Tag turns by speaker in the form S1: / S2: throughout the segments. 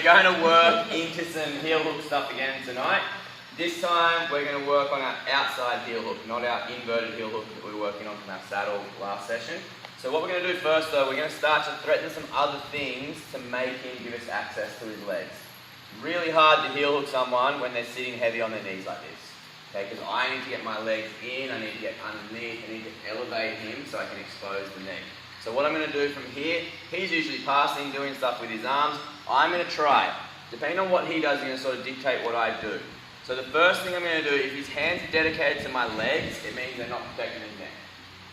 S1: we're going to work into some heel hook stuff again tonight. This time we're going to work on our outside heel hook, not our inverted heel hook that we were working on from our saddle last session. So what we're going to do first though, we're going to start to threaten some other things to make him give us access to his legs. Really hard to heel hook someone when they're sitting heavy on their knees like this. Okay, because I need to get my legs in, I need to get underneath, I need to elevate him so I can expose the knee. So what I'm going to do from here, he's usually passing, doing stuff with his arms. I'm going to try. Depending on what he does, he's going to sort of dictate what I do. So the first thing I'm going to do, if his hands are dedicated to my legs, it means they're not protecting his neck.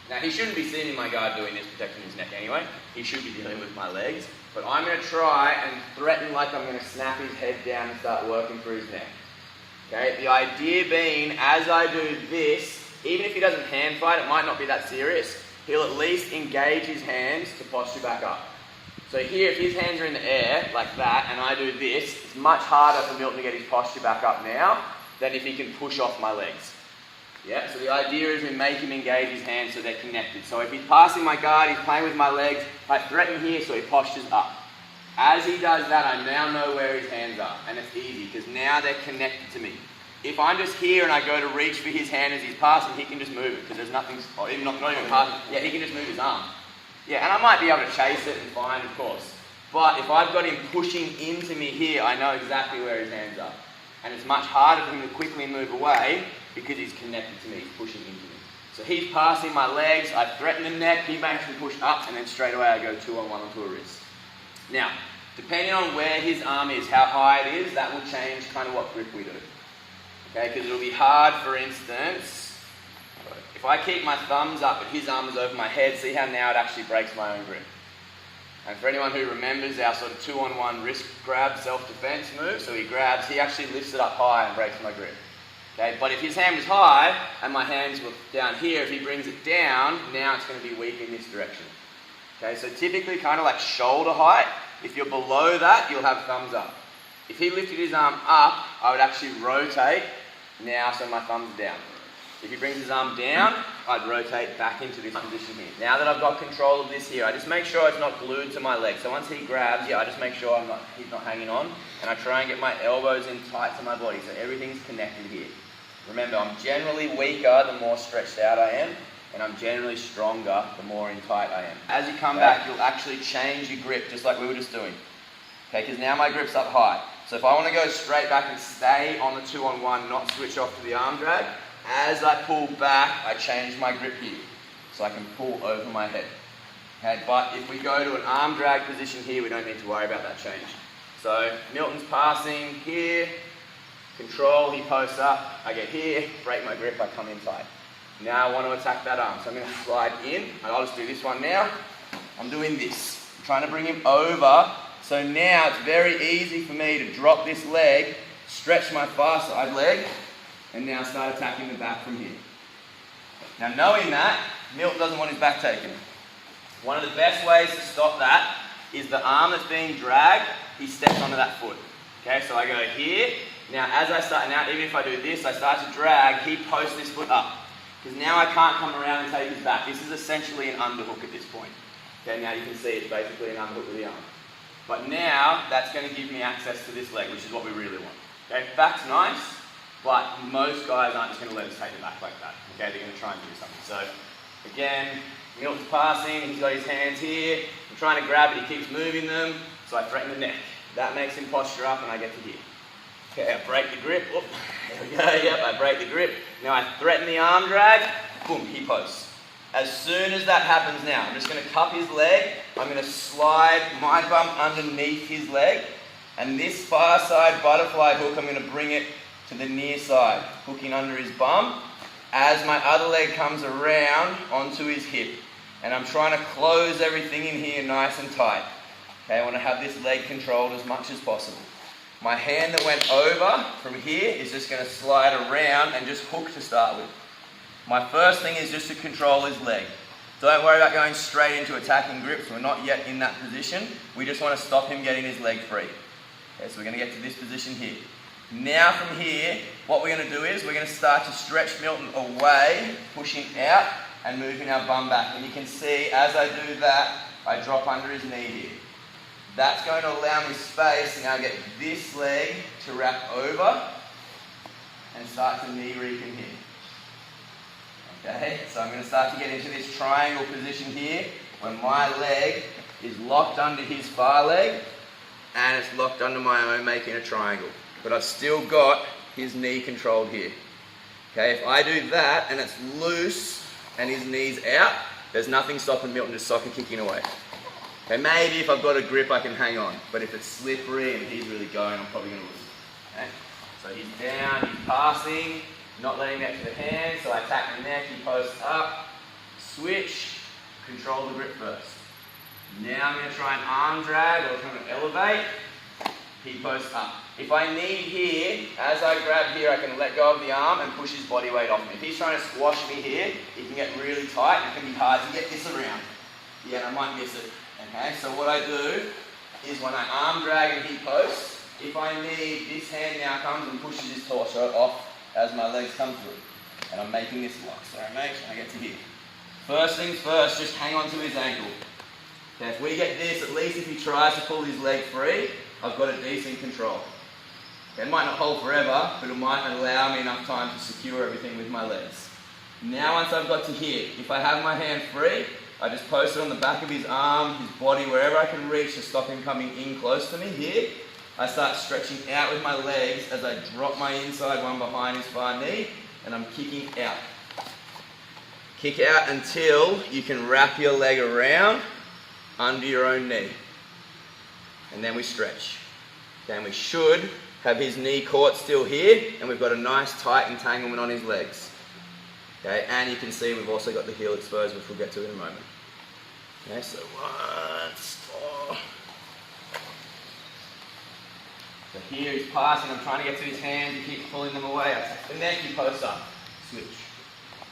S1: Now he shouldn't be sitting in my guard doing this, protecting his neck anyway. He should be dealing with my legs. But I'm going to try and threaten like I'm going to snap his head down and start working through his neck. Okay, the idea being, as I do this, even if he doesn't hand fight, it might not be that serious, he'll at least engage his hands to posture back up. So here, if his hands are in the air, like that, and I do this, it's much harder for Milton to get his posture back up now than if he can push off my legs. Yeah, so the idea is we make him engage his hands so they're connected. So if he's passing my guard, he's playing with my legs, I threaten here so he postures up. As he does that, I now know where his hands are, and it's easy because now they're connected to me. If I'm just here and I go to reach for his hand as he's passing, he can just move it because there's nothing, or even not even passing. Yeah, he can just move his arm. Yeah, and I might be able to chase it and find, of course. But if I've got him pushing into me here, I know exactly where his hands are. And it's much harder for him to quickly move away because he's connected to me, he's pushing into me. So he's passing my legs, I threaten the neck, he makes me push up, and then straight away I go 2-on-1 onto a wrist. Now, depending on where his arm is, how high it is, that will change kind of what grip we do. Okay, because it'll be hard, for instance, if I keep my thumbs up but his arm is over my head, see how now it actually breaks my own grip. And for anyone who remembers our sort of 2-on-1 wrist grab self-defense move, so he grabs, he actually lifts it up high and breaks my grip. Okay, but if his hand was high and my hands were down here, if he brings it down, now it's going to be weak in this direction. Okay, so typically kind of like shoulder height, if you're below that, you'll have thumbs up. If he lifted his arm up, I would actually rotate now so my thumb's down. If he brings his arm down, I'd rotate back into this position here. Now that I've got control of this here, I just make sure it's not glued to my leg. So once he grabs, I just make sure he's not hanging on, and I try and get my elbows in tight to my body so everything's connected here. Remember, I'm generally weaker the more stretched out I am, and I'm generally stronger the more in tight I am. As you come back, you'll actually change your grip just like we were just doing. Okay, because now my grip's up high. So if I want to go straight back and stay on the 2-on-1, not switch off to the arm drag, as I pull back, I change my grip here. So I can pull over my head. Okay, but if we go to an arm drag position here, we don't need to worry about that change. So Milton's passing here, control, he posts up, I get here, break my grip, I come in tight. Now I want to attack that arm, so I'm going to slide in, and I'll just do this one now. I'm doing this, I'm trying to bring him over, so now it's very easy for me to drop this leg, stretch my far side leg, and now start attacking the back from here. Now knowing that, Milton doesn't want his back taken. One of the best ways to stop that is the arm that's being dragged, he steps onto that foot. Okay, so I go here, now as I start, now even if I do this, I start to drag, he posts this foot up. Because now I can't come around and take his back. This is essentially an underhook at this point. Okay, now you can see it's basically an underhook with the arm. But now, that's going to give me access to this leg, which is what we really want. Okay, back's nice, but most guys aren't just going to let us take it back like that. Okay, they're going to try and do something. So, again, Milton's passing, he's got his hands here, I'm trying to grab it, he keeps moving them, so I threaten the neck. That makes him posture up and I get to here. Okay, I break the grip, oh, there we go, yep, I break the grip. Now I threaten the arm drag, boom, he posts. As soon as that happens now, I'm just going to cup his leg, I'm going to slide my bum underneath his leg, and this far side butterfly hook, I'm going to bring it to the near side, hooking under his bum, as my other leg comes around onto his hip. And I'm trying to close everything in here nice and tight. Okay, I want to have this leg controlled as much as possible. My hand that went over from here is just going to slide around and just hook to start with. My first thing is just to control his leg. Don't worry about going straight into attacking grips. We're not yet in that position. We just want to stop him getting his leg free. Okay, so we're going to get to this position here. Now from here, what we're going to do is we're going to start to stretch Milton away, pushing out and moving our bum back. And you can see as I do that, I drop under his knee here. That's going to allow me space to now get this leg to wrap over and start to knee reap in here. Okay, so I'm going to start to get into this triangle position here when my leg is locked under his far leg and it's locked under my own, making a triangle. But I've still got his knee controlled here. Okay, if I do that and it's loose and his knee's out, there's nothing stopping Milton just soccer kicking away. Okay, maybe if I've got a grip I can hang on, but if it's slippery and he's really going, I'm probably going to lose. Okay, so he's down, he's passing, not letting me get to the hand, so I tap the neck, he posts up, switch, control the grip first. Now I'm going to try an arm drag or trying to elevate, he posts up. If I need here, as I grab here, I can let go of the arm and push his body weight off me. If he's trying to squash me here, it can get really tight and it can be hard to get this around. Yeah, I might miss it. Okay, so what I do is when I arm drag and he posts, if I need, this hand now comes and pushes his torso off as my legs come through. And I'm making this lock. Sorry mate, I get to here. First things first, just hang on to his ankle. Okay, if we get this, at least if he tries to pull his leg free, I've got a decent control. Okay, it might not hold forever, but it might allow me enough time to secure everything with my legs. Now once I've got to here, if I have my hand free, I just post it on the back of his arm, his body, wherever I can reach to stop him coming in close to me. Here, I start stretching out with my legs as I drop my inside one behind his far knee, and I'm kicking out. Kick out until you can wrap your leg around under your own knee. And then we stretch. Then we should have his knee caught still here, and we've got a nice tight entanglement on his legs. Okay, and you can see we've also got the heel exposed, which we'll get to in a moment. Okay, so once, so here he's passing, I'm trying to get to his hands, he keeps pulling them away. I tap the neck, he posts up. Switch.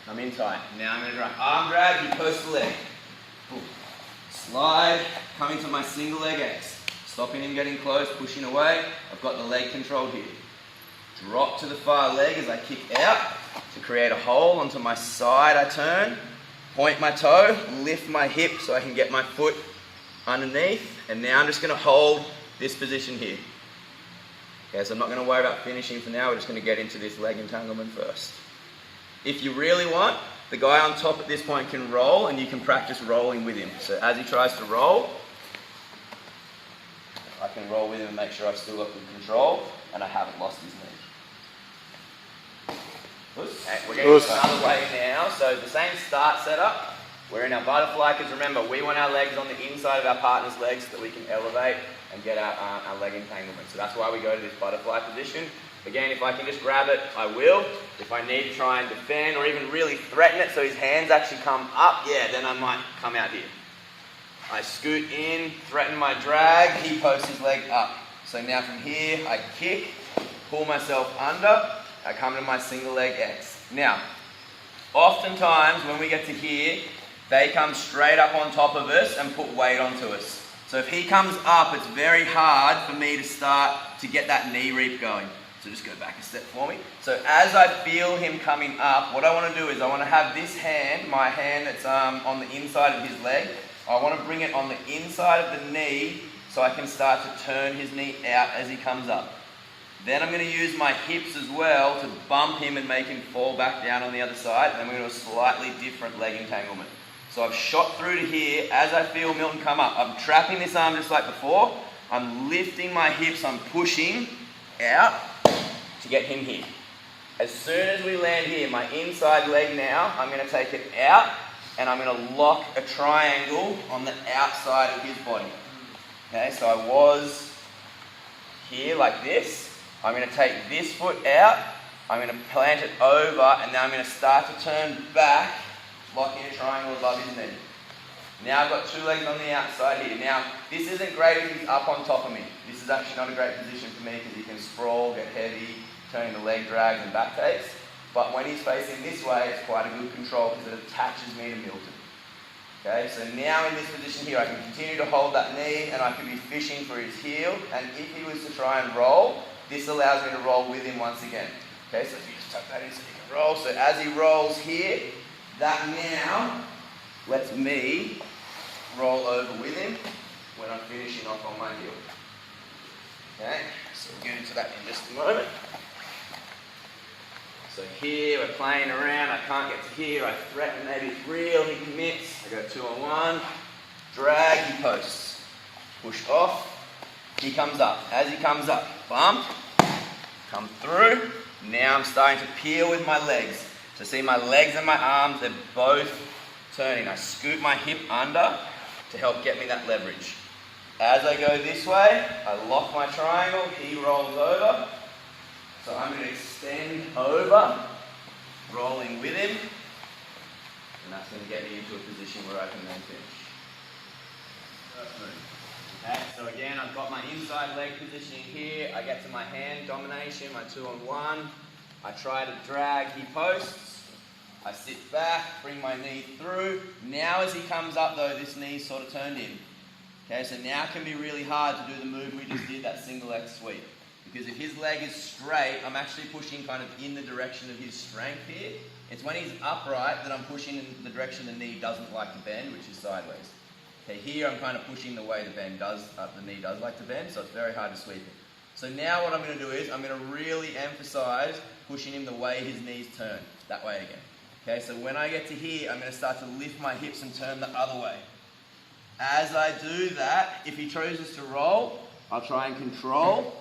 S1: I'm in tight. Now I'm going to do arm drag, he posts the leg. Boom. Slide, coming to my single leg X. Stopping him getting close, pushing away. I've got the leg controlled here. Drop to the far leg as I kick out to create a hole onto my side. I turn, point my toe, lift my hip so I can get my foot underneath. And now I'm just going to hold this position here. Okay, so I'm not going to worry about finishing for now. We're just going to get into this leg entanglement first. If you really want, the guy on top at this point can roll and you can practice rolling with him. So as he tries to roll, I can roll with him and make sure I've still got good control and I haven't lost his knee. Okay, we're going to go another way now. So the same start setup. We're in our butterfly because remember, we want our legs on the inside of our partner's legs so that we can elevate and get our leg entanglement. So that's why we go to this butterfly position. Again, if I can just grab it, I will. If I need to try and defend or even really threaten it so his hands actually come up, yeah, then I might come out here. I scoot in, threaten my drag, he posts his leg up. So now from here, I kick, pull myself under, I come to my single leg X. Now, oftentimes when we get to here, they come straight up on top of us and put weight onto us. So if he comes up, it's very hard for me to start to get that knee reap going. So just go back a step for me. So as I feel him coming up, what I want to do is I want to have this hand, my hand that's on the inside of his leg, I want to bring it on the inside of the knee so I can start to turn his knee out as he comes up. Then I'm going to use my hips as well to bump him and make him fall back down on the other side. And then we're going to do a slightly different leg entanglement. So I've shot through to here. As I feel Milton come up, I'm trapping this arm just like before. I'm lifting my hips, I'm pushing out to get him here. As soon as we land here, my inside leg now, I'm going to take it out and I'm going to lock a triangle on the outside of his body. Okay, so I was here like this. I'm going to take this foot out, I'm going to plant it over, and now I'm going to start to turn back, locking a triangle above his knee. Now I've got two legs on the outside here. Now, this isn't great if he's up on top of me. This is actually not a great position for me because he can sprawl, get heavy, turning the leg drags and back takes. But when he's facing this way, it's quite a good control because it attaches me to Milton. Okay, so now in this position here, I can continue to hold that knee and I can be fishing for his heel. And if he was to try and roll, this allows me to roll with him once again. Okay, so if you just tuck that in so you can roll. So as he rolls here, that now lets me roll over with him. when I'm finishing off on my heel. Okay, so we'll get into that in just a moment. So here we're playing around, I can't get to here, I threaten maybe it's real, he commits, I go 2 on 1, drag, he posts, push off, he comes up. As he comes up, bump, come through, now I'm starting to peel with my legs. So see my legs and my arms, they're both turning. I scoot my hip under to help get me that leverage. As I go this way, I lock my triangle, he rolls over. So I'm going to extend over, rolling with him, and that's going to get me into a position where I can then finish. Okay, so again, I've got my inside leg positioning here. I get to my hand domination, my 2 on 1. I try to drag, he posts. I sit back, bring my knee through. Now as he comes up though, this knee's sort of turned in. Okay, so now it can be really hard to do the move we just did, that single X sweep. Because if his leg is straight, I'm actually pushing kind of in the direction of his strength here. It's when he's upright that I'm pushing in the direction the knee doesn't like to bend, which is sideways. Okay, here I'm kind of pushing the way the knee does like to bend, so it's very hard to sweep it. So now what I'm going to do is I'm going to really emphasize pushing him the way his knees turn, that way again. Okay, so when I get to here, I'm going to start to lift my hips and turn the other way. As I do that, if he chooses to roll, I'll try and control,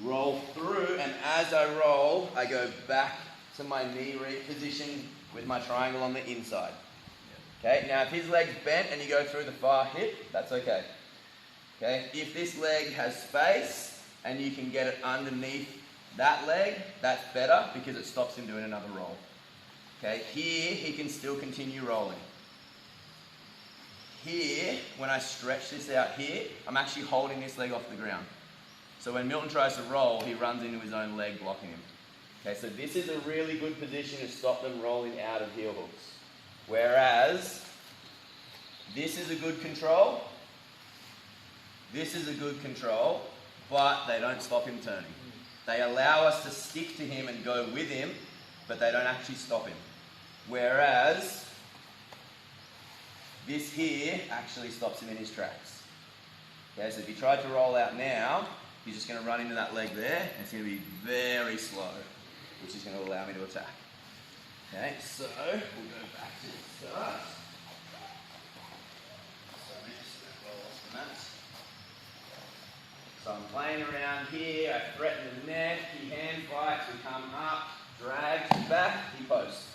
S1: roll through, and as I roll, I go back to my knee position with my triangle on the inside. Okay, now if his leg's bent and you go through the far hip, that's okay. Okay, if this leg has space and you can get it underneath that leg, that's better because it stops him doing another roll. Okay, here he can still continue rolling. Here, when I stretch this out here, I'm actually holding this leg off the ground. So when Milton tries to roll, he runs into his own leg blocking him. Okay, so this is a really good position to stop them rolling out of heel hooks. Whereas, this is a good control, this is a good control, but they don't stop him turning. They allow us to stick to him and go with him, but they don't actually stop him. Whereas, this here actually stops him in his tracks. Okay, so if he tried to roll out now, he's just going to run into that leg there, and it's going to be very slow, which is going to allow me to attack. Okay, so we'll go back to the start. So I'm playing around here, I threaten the neck, he hand fights, we come up, drags back, he posts.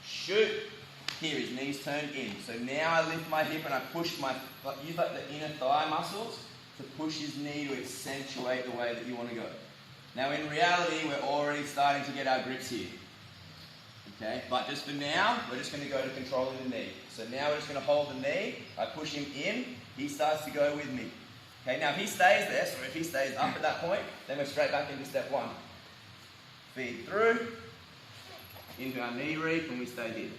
S1: Shoot. Here, his knees turned in. So now I lift my hip and I push use like the inner thigh muscles to push his knee to accentuate the way that you want to go. Now in reality, we're already starting to get our grips here. Okay, but just for now, we're just going to go to controlling the knee. So now we're just going to hold the knee, I push him in, he starts to go with me. Okay, now if he stays there, so if he stays up at that point, then we're straight back into step 1. Feed through, into our knee reap, and we stay here.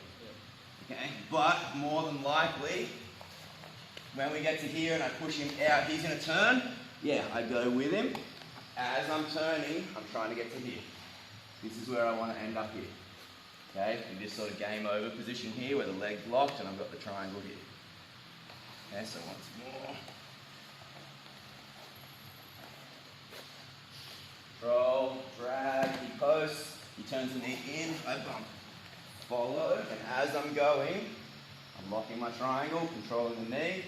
S1: Okay, but more than likely, when we get to here and I push him out, he's going to turn. Yeah, I go with him. As I'm turning, I'm trying to get to here. This is where I want to end up here. Okay, in this sort of game over position here where the leg's locked and I've got the triangle here. Okay, so once more. Control, drag, he posts, he turns the knee in, I bump. Follow, and as I'm going, I'm locking my triangle, controlling the knee,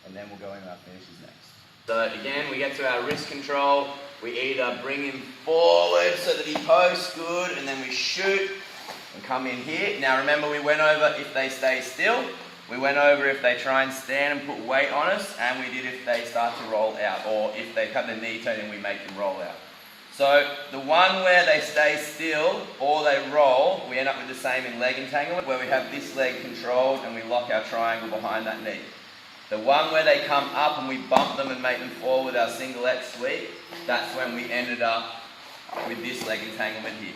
S1: and then we'll go into our finishes next. So again, we get to our wrist control. We either bring him forward so that he posts good, and then we shoot and come in here. Now remember, we went over if they stay still, we went over if they try and stand and put weight on us, and we did if they start to roll out, or if they cut the knee turn and we make them roll out. So the one where they stay still or they roll, we end up with the same in leg entanglement, where we have this leg controlled and we lock our triangle behind that knee. The one where they come up and we bump them and make them fall with our single X sweep, that's when we ended up with this leg entanglement here.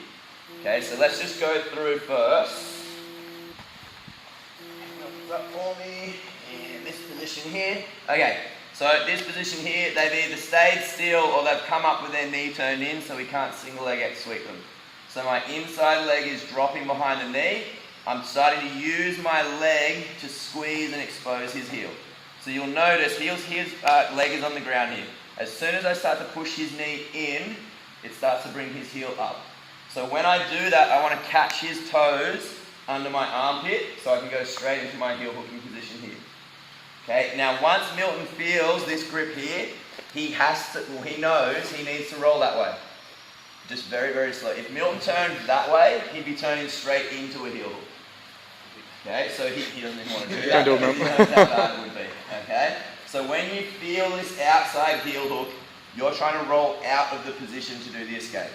S1: Okay, so let's just go through first. Up for me in this position here. Okay. So this position here, they've either stayed still or they've come up with their knee turned in, so we can't single leg X sweep them. So my inside leg is dropping behind the knee. I'm starting to use my leg to squeeze and expose his heel. So So you'll notice his leg is on the ground here. As soon as I start to push his knee in, it starts to bring his heel up. So when I do that, I want to catch his toes under my armpit so I can go straight into my heel hooking position here. Okay, now once Milton feels this grip here, he knows he needs to roll that way. Just very, very slow. If Milton turned that way, he'd be turning straight into a heel hook. Okay, so he doesn't even want to do that. He knows how bad it would be. Okay, so when you feel this outside heel hook, you're trying to roll out of the position to do the escape.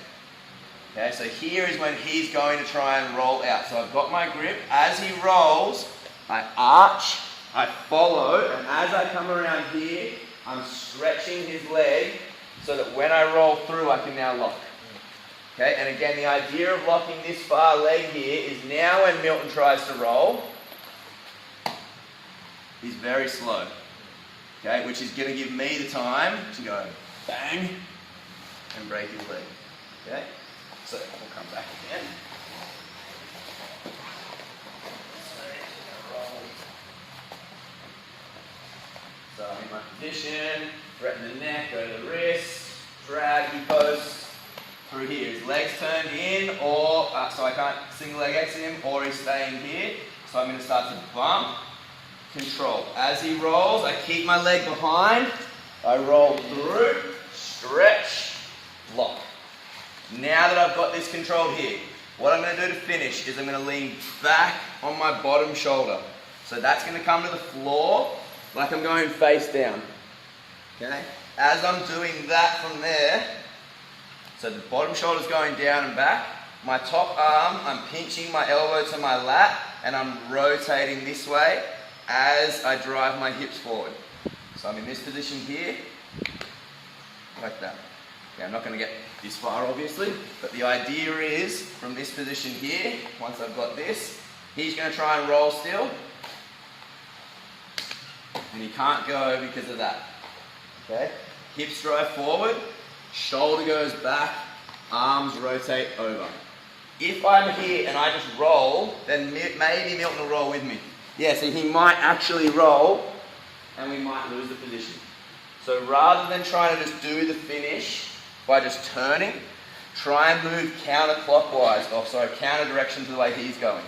S1: Okay, so here is when he's going to try and roll out. So I've got my grip. As he rolls, I arch, I follow, and as I come around here, I'm stretching his leg so that when I roll through, I can now lock. Okay, and again, the idea of locking this far leg here is now when Milton tries to roll, he's very slow. Okay, which is going to give me the time to go bang and break his leg. Okay, so we'll come back again. So I'm in my position, threaten the neck, go to the wrist, drag, he posts through here. His leg's turned in, or so I can't single leg exit him, or he's staying here. So I'm going to start to bump, control. As he rolls, I keep my leg behind, I roll through, stretch, lock. Now that I've got this controlled here, what I'm going to do to finish is I'm going to lean back on my bottom shoulder. So that's going to come to the floor like I'm going face down. Okay? As I'm doing that from there, so the bottom shoulder's going down and back, my top arm, I'm pinching my elbow to my lat and I'm rotating this way as I drive my hips forward. So I'm in this position here, like that. Okay, I'm not going to get this far obviously, but the idea is from this position here, once I've got this, he's going to try and roll still, and he can't go because of that. Okay, hips drive forward, shoulder goes back, arms rotate over. If I'm here and I just roll, then maybe Milton will roll with me. Yeah, so he might actually roll and we might lose the position. So rather than trying to just do the finish by just turning, try and move counter-clockwise, counter direction to the way he's going,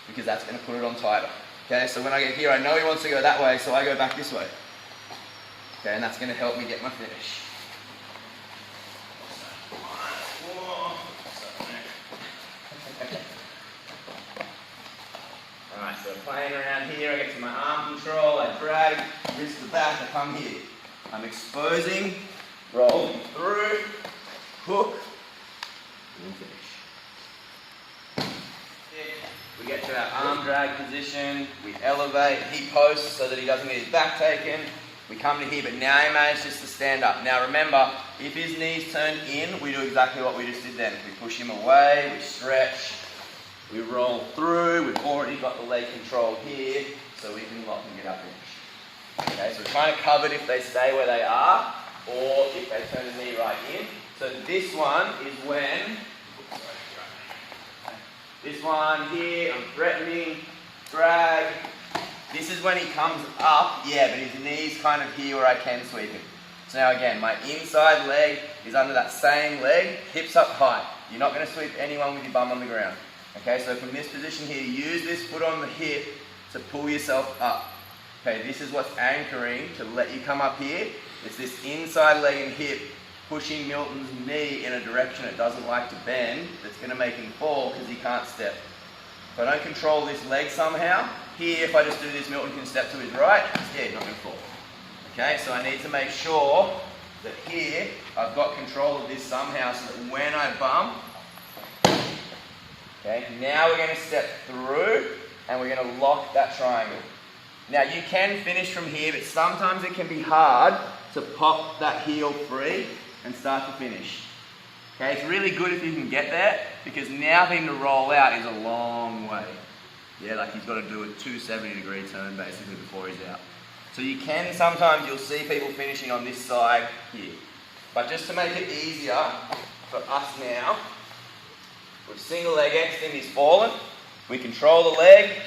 S1: because that's going to put it on tighter. Okay, so when I get here, I know he wants to go that way, so I go back this way. Okay, and that's going to help me get my finish. Alright, so playing around here, I get to my arm control, I drag, wrist to back, I come here. I'm exposing, rolling through, hook, and finish. We get to our arm drag position, we elevate, he posts so that he doesn't get his back taken. We come to here, but now he manages to stand up. Now remember, if his knees turned in, we do exactly what we just did then. We push him away, we stretch, we roll through, we've already got the leg control here, so we can lock and get up finish. Okay, so we're trying to cover it if they stay where they are, or if they turn the knee right in. So this one is when, this one here, I'm threatening, drag. This is when he comes up, yeah, but his knee's kind of here where I can sweep him. So now again, my inside leg is under that same leg, hips up high. You're not going to sweep anyone with your bum on the ground. Okay, so from this position here, use this foot on the hip to pull yourself up. Okay, this is what's anchoring to let you come up here. It's this inside leg and hip pushing Milton's knee in a direction it doesn't like to bend that's going to make him fall because he can't step. If I don't control this leg somehow, here if I just do this, Milton can step to his right, yeah, he's not going to fall. Okay, so I need to make sure that here I've got control of this somehow so that when I bump, okay, now we're going to step through and we're going to lock that triangle. Now you can finish from here, but sometimes it can be hard to pop that heel free and start to finish. Okay, it's really good if you can get there, because now for him to roll out is a long way. Yeah, like he's got to do a 270-degree turn basically before he's out. So you can, sometimes you'll see people finishing on this side here. But just to make it easier for us now, with single leg X, he's fallen. We control the leg,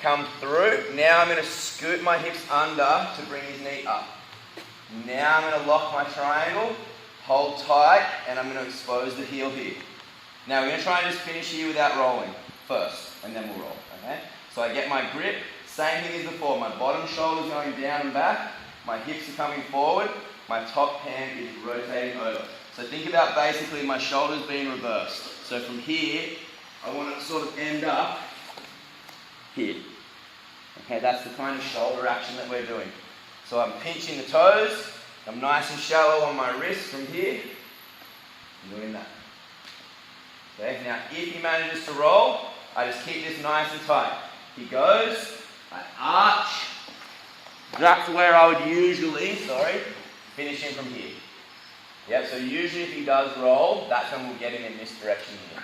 S1: come through. Now I'm going to scoot my hips under to bring his knee up. Now I'm going to lock my triangle, hold tight, and I'm going to expose the heel here. Now we're going to try and just finish here without rolling first, and then we'll roll, okay? So I get my grip, same thing as before, my bottom shoulder's going down and back, my hips are coming forward, my top hand is rotating over. So think about basically my shoulders being reversed. So from here, I want to sort of end up here. Okay, that's the kind of shoulder action that we're doing. So I'm pinching the toes, I'm nice and shallow on my wrist from here. I'm doing that. Okay, now if he manages to roll, I just keep this nice and tight. He goes, I arch. That's where I would usually, finish him from here. Yep, so usually if he does roll, that's when we'll get him in this direction here.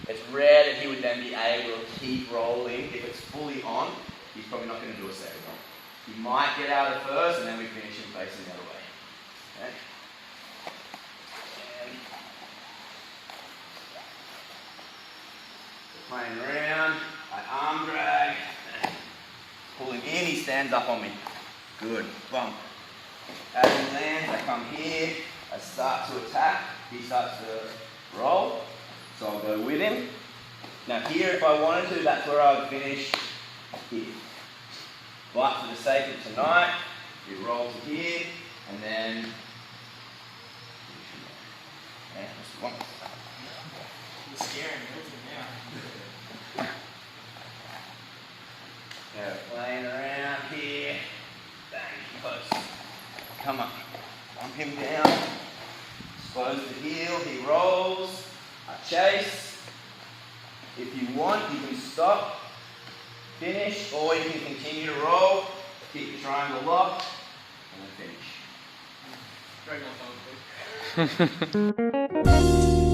S1: It's rare that he would then be able to keep rolling. If it's fully on, he's probably not going to do a second roll. He might get out at first and then we finish him facing the other way. Okay? And playing around, I arm drag, pulling in, he stands up on me. Good, bump. As he lands, I come here, I start to attack, he starts to roll, so I'll go with him. Now here, if I wanted to, that's where I would finish here. But for the sake of tonight, we roll to here, and then okay, that's one.
S2: You're scaring me now.
S1: Yeah, playing around here, bang, close. Come on, bump him down, expose the heel, he rolls, I chase. If you want, you can stop, finish, or you can continue to roll, keep the triangle locked, and then finish.
S2: Drag my phone, please.